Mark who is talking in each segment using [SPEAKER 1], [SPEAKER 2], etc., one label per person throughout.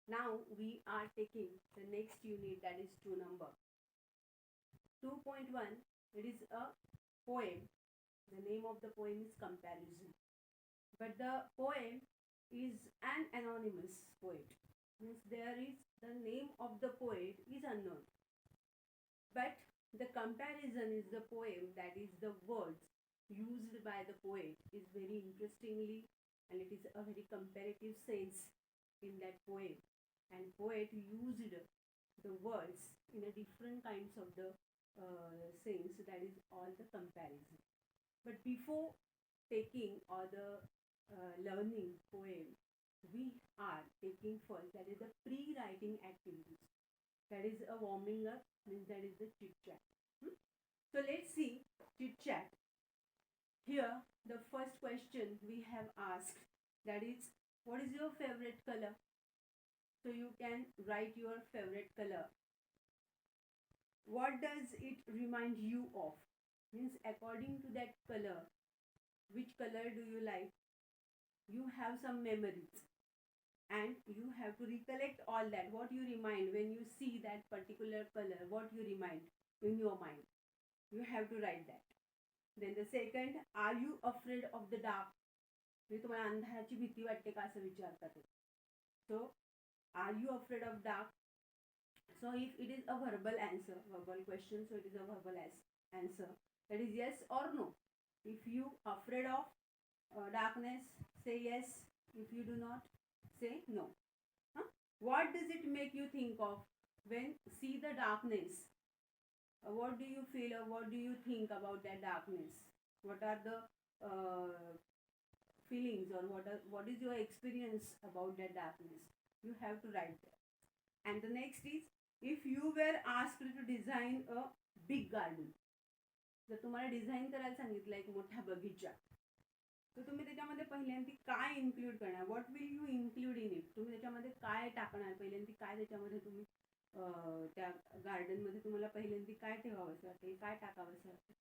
[SPEAKER 1] Now we are taking the next unit, that is 2 number. 2.1, it is a poem. The name of the poem is Comparison. But the poem is an anonymous poet. Means there is the name of the poet is unknown. But the comparison is the poem, that is the words used by the poet is very interestingly, and it is a very comparative sense in that poem. And poet used the words in a different kinds of the sense, that is all the comparison. But before taking or the learning poem, we are taking first, that is the pre-writing activities. That is a warming up, means that is the chit chat. So let's see chit chat. Here, the first question we have asked, that is, what is your favorite color? So you can write your favorite color. What does it remind you of? Means according to that color, which color do you like? You have some memories and you have to recollect all that. What you remind when you see that particular color, what you remind in your mind. You have to write that. Then the second, are you afraid of the dark? म्हणजे तुम्हाला अंधाराची भीती वाटते का असं विचारतात. So are you afraid of dark? So if it is a verbal answer, verbal question, so it is a verbal answer. That is yes or no. If you afraid of darkness, say yes. If you do not, say no. What does it make you think of when see the darkness? What do you feel or what do you think about that darkness? What are the feelings or what is your experience about that darkness? You have to write that. And the next is, if you were asked to design a big garden, जर तुम्हाला design करायला सांगितलं एक मोठा बगीचा, तर तुम्ही त्याच्यामध्ये पहिल्यांदा काय इन्क्लूड करणार? What will you include in it? तुम्ही त्याच्यामध्ये काय टाकणार? पहिल्यांदा काय त्याच्यामध्ये तुम्ही त्या गार्डनमध्ये तुम्हाला पहिल्यांदा काय ठेवावंसं वाटते, काय टाकावंसं वाटतं?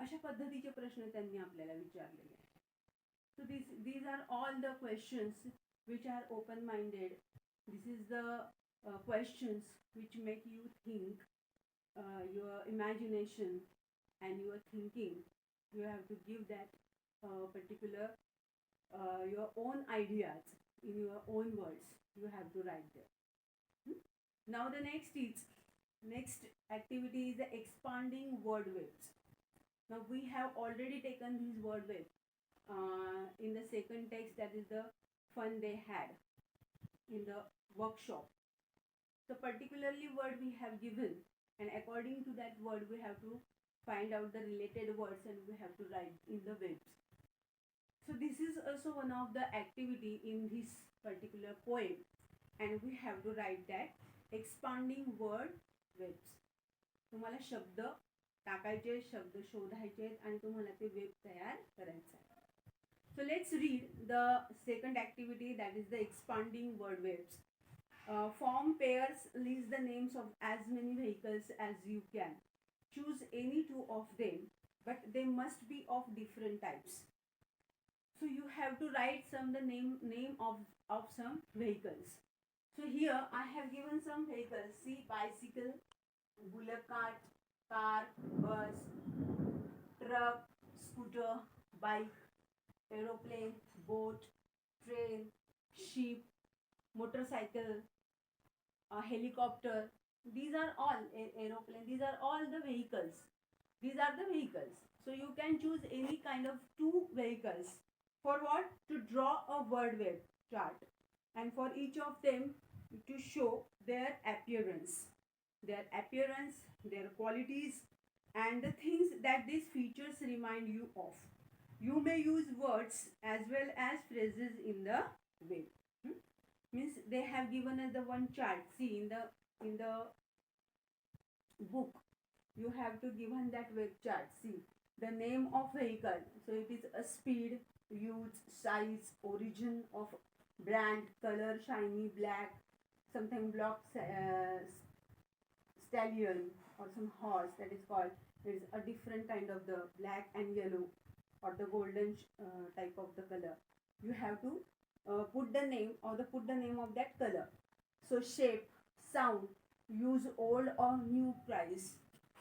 [SPEAKER 1] अशा पद्धतीचे प्रश्न त्यांनी आपल्याला विचारलेले आहेत. So these are all the questions which are open-minded. This is the questions which make you think, your imagination and your thinking. You have to give that particular your own ideas in your own words. You have to write there. Now the next activity is the expanding word webs. Now we have already taken these word webs in the second text, that is the fun they had in the workshop. So particularly word we have given, and according to that word we have to find out the related words and we have to write in the webs. So this is also one of the activity in this particular poem, and we have to write that expanding word webs. तुम्हाला शब्द टाकायचे, शब्द शोधायचे आणि तुम्हाला ते web तयार करायचं आहे. So let's read the second activity, that is the expanding word webs. Form pairs, list the names of as many vehicles as you can. Choose any two of them, but they must be of different types. So you have to write the name of some vehicles. So here I have given some vehicles. See, bicycle, bullock cart, car, bus, truck, scooter, bike, aeroplane, boat, train, ship, motorcycle, helicopter. These are all aeroplane. These are all the vehicles. These are the vehicles. So you can choose any kind of two vehicles. For what? To draw a word web chart. And for each of them to show their appearance, their qualities, and the things that these features remind you of. You may use words as well as phrases in the web. Means they have given us the one chart. See, in the book you have to given that web chart. See, the name of vehicle. So it is a speed, use, size, origin of brand, color, shiny, black, something block, stallion or some horse, that is called. There is a different kind of the black and yellow or the golden type of the color. You have to put the name of that color. So shape, sound, use old or new price.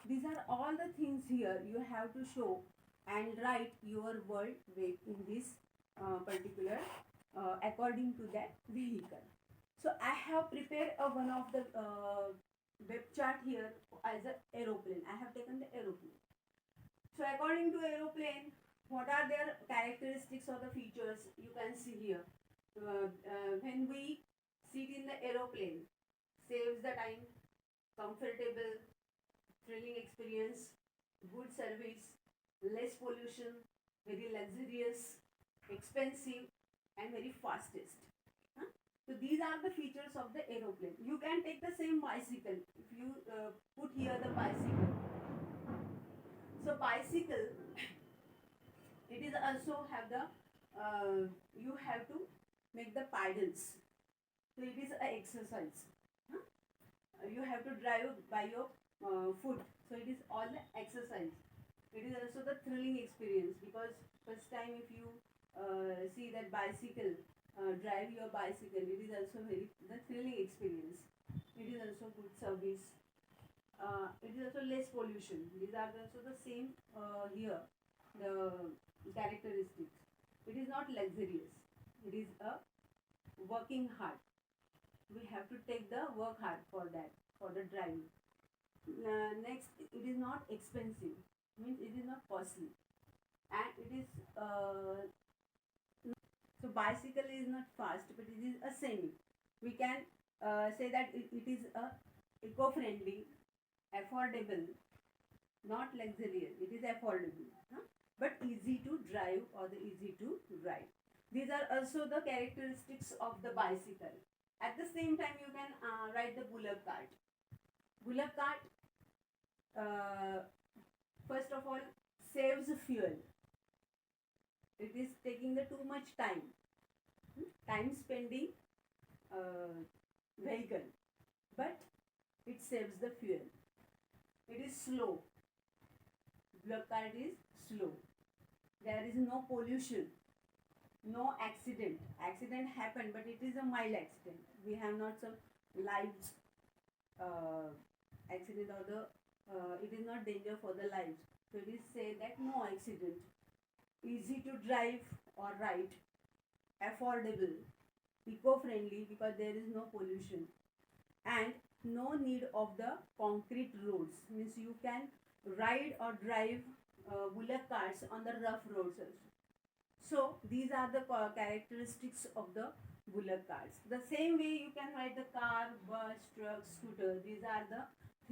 [SPEAKER 1] These are all the things here you have to show and write your word weight in this particular according to that vehicle. So I have prepared one of the web chart here as an aeroplane. I have taken the aeroplane. So according to aeroplane, what are their characteristics or the features you can see here. When we sit in the aeroplane, saves the time, comfortable, thrilling experience, good service, less pollution, very luxurious, expensive, and very fastest. Huh? So these are the features of the aeroplane. You can take the same bicycle. If you put here the bicycle. So bicycle, it is also have the you have to make the pedals. So it is a exercise. Huh? You have to drive by your foot. So it is all the exercise. It is also the thrilling experience because first time if you see that bicycle, drive your bicycle, it is also very the thrilling experience. It is also good service. It is also less pollution. These are also the same here. The characteristics. It is not luxurious. It is a working hard. We have to take the work hard for that, for the driving. Next, it is not expensive. Means it is not costly, and it is so bicycle is not fast, but it is a semi. We can say that it is a eco-friendly, affordable, not luxurious. It is affordable, huh? But easy to drive or the easy to ride. These are also the characteristics of the bicycle. At the same time, you can ride the bullock cart. Bullock cart, uh, first of all, saves fuel. It is taking the too much time, time spending vehicle, but it saves the fuel. It is slow. Bullock cart is slow. There is no pollution, no accident. Accident happened, but it is a mild accident. We have not some lives accident or the it is not danger for the lives. So it is say that no accident, easy to drive or ride, affordable, eco-friendly because there is no pollution, and no need of the concrete roads. Means you can ride or drive bullock carts on the rough roads also. So these are the characteristics of the bullock carts. The same way you can ride the car, bus, truck, scooter. These are the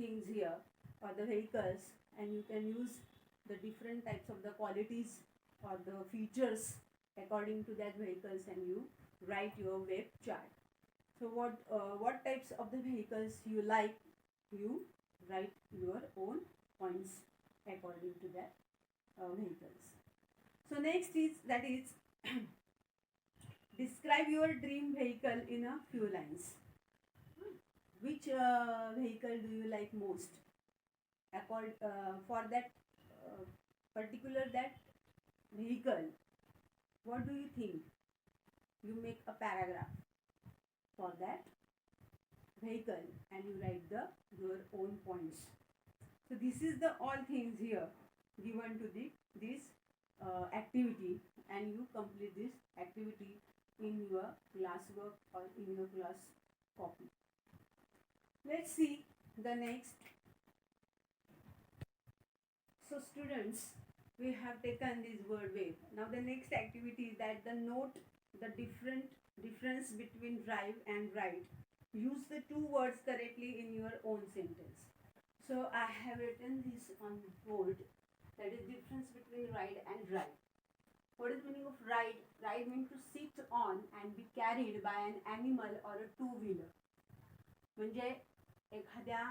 [SPEAKER 1] things here or the vehicles, and you can use the different types of the qualities or the features according to that vehicles, and you write your web chart. So what types of the vehicles you like, you write your own points according to that vehicles. So next is that is describe your dream vehicle in a few lines. Which vehicle do you like most? For that particular that vehicle, what do you think? You make a paragraph for that vehicle and you write the your own points. So this is the all things here given to the this activity, and you complete this activity in your classwork or in your class copy. Let's see the next. So students, we have taken this word wave. Now the next activity is that the note the difference between drive and ride. Use the two words correctly in your own sentence. So I have written this on board, that is difference between ride and drive. What is the meaning of ride? Ride means to sit on and be carried by an animal or a two-wheeler. म्हणजे एखाद्या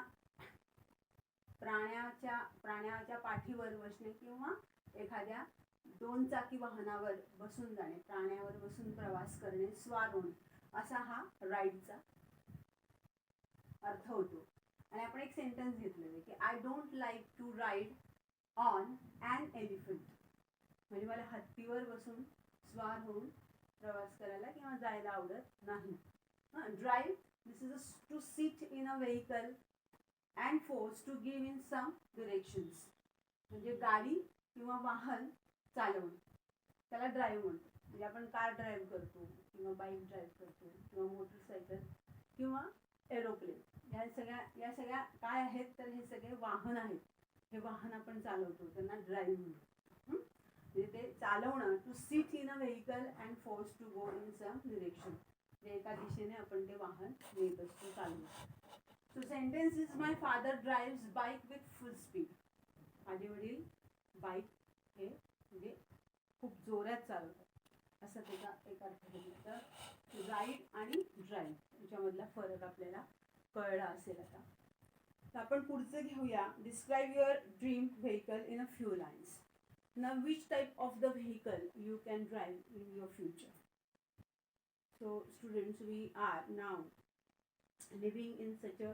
[SPEAKER 1] प्राण्याच्या पाठीवर बसणे किंवा एखाद्या दोन चाकी वाहनावर बसून जाणे, प्राण्यावर बसून प्रवास करणे, स्वार होणे, असा हा राईडचा अर्थ होतो. आणि आपण एक सेंटेन्स घेतलेलं की I don't like to ride on an elephant. म्हणजे मला हत्तीवर बसून स्वार होऊन प्रवास करायला किंवा जायला आवडत नाही. Drive This is to sit in a vehicle and force to give in some directions. म्हणजे गाडी किंवा वाहन चालवणं, त्याला ड्राईव्ह म्हणतो. म्हणजे आपण कार ड्राईव्ह करतो किंवा बाईक ड्राईव्ह करतो किंवा मोटरसायकल किंवा एरोप्लेन. या सगळ्या काय आहेत, तर हे सगळे वाहन आहेत. हे वाहन आपण चालवतो, त्यांना ड्राईव्ह म्हणतो. म्हणजे ते चालवणं, to sit in a vehicle and force to go in some direction. एका दिशेने आपण ते वाहन नेत असतो, चालवतो. So sentence is my father drives bike with full speed. माझे वडील बाईक हे म्हणजे खूप जोरात चालवतात, असं त्याचा एक अर्थ होतो. तर राईड आणि ड्राईव्ह याच्यामधला फरक आपल्याला कळला असेल आता. तर आपण पुढचं घेऊया. Describe your dream vehicle in a few lines. Now, which type of the vehicle you can drive in your future? So, students, we are now living in such a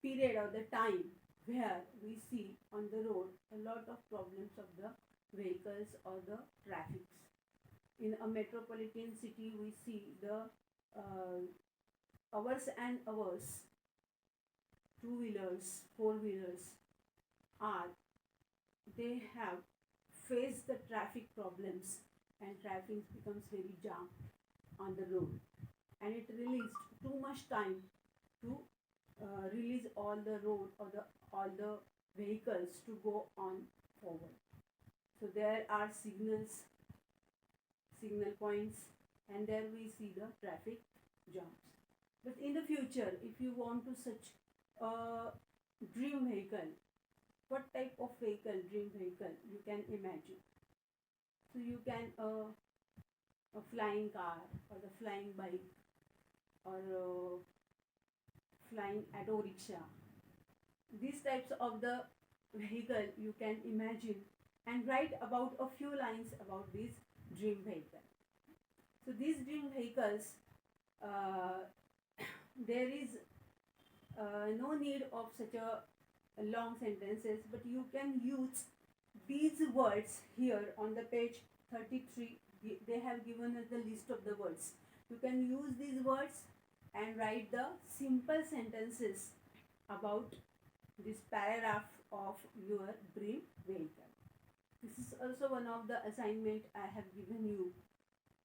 [SPEAKER 1] period of the time where we see on the road a lot of problems of the vehicles or the traffics. In a metropolitan city, we see the hours and hours two-wheelers, four-wheelers are, they have faced the traffic problems and traffic becomes very jam on the road, and it released too much time to release all the road or all the vehicles to go on forward. So there are signal points, and there we see the traffic jams. But in the future, if you want to search a dream vehicle, what type of vehicle, dream vehicle you can imagine? So you can a flying car or the flying bike or flying auto rickshaw. These types of the vehicle you can imagine and write about a few lines about this dream vehicle. So these dream vehicles, there is no need of such a long sentences, but you can use these words here on the page 33. They have given us the list of the words. You can use these words and write the simple sentences about this paragraph of your dream vehicle. This is also one of the assignment I have given you,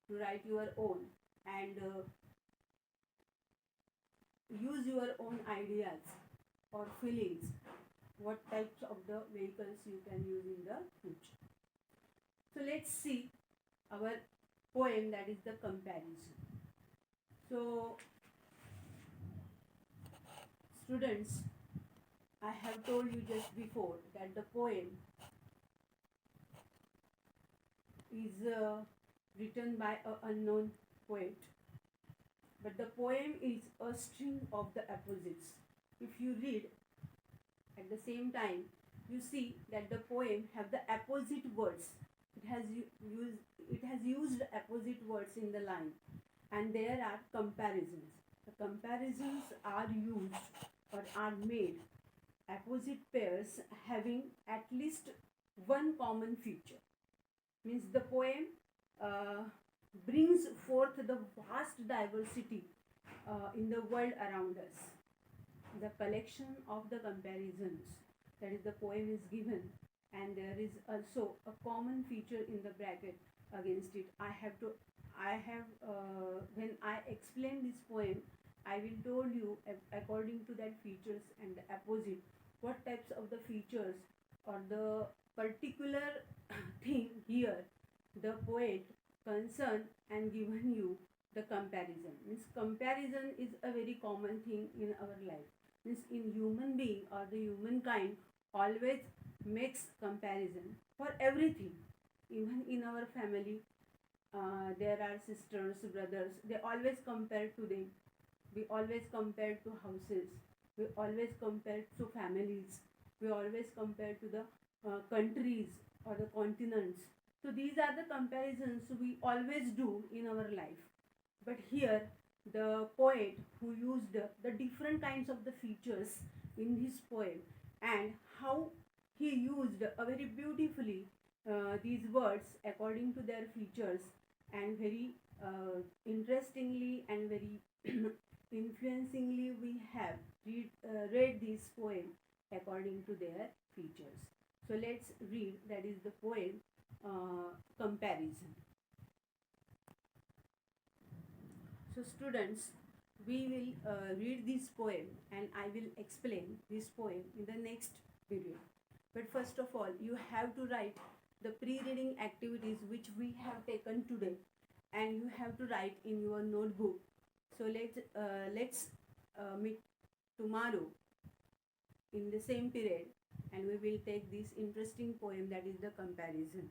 [SPEAKER 1] to write your own and use your own ideas or feelings, what types of the vehicles you can use in the future. So let's see our poem, that is the comparison. So students, I have told you just before that the poem is written by an unknown poet, but the poem is a string of the opposites. If you read at the same time, you see that the poem have the opposite words. It has used opposite words in the line, and there are comparisons. The comparisons are used or are made opposite pairs having at least one common feature. Means the poem brings forth the vast diversity in the world around us. The collection of the comparisons, that is the poem is given, and there is also a common feature in the bracket against it. When I explain this poem, I will told you according to that features and the opposite, what types of the features or the particular thing here the poet concerned and given you the comparison. Means comparison is a very common thing in our life. Means in human being or the humankind always makes comparison for everything. Even in our family, there are sisters, brothers, they always compare to them. We always compare to houses, we always compare to families, we always compare to the countries or the continents. So these are the comparisons we always do in our life. But here the poet who used the different kinds of the features in his poem, and how he used very beautifully these words according to their features, and very interestingly and very influencingly we have read this poem according to their features. So let's read, that is the poem Comparison. So students, we will read this poem and I will explain this poem in the next video. But first of all, you have to write the pre-reading activities which we have taken today, and you have to write in your notebook. So let's meet tomorrow in the same period, and we will take this interesting poem, that is the Comparison.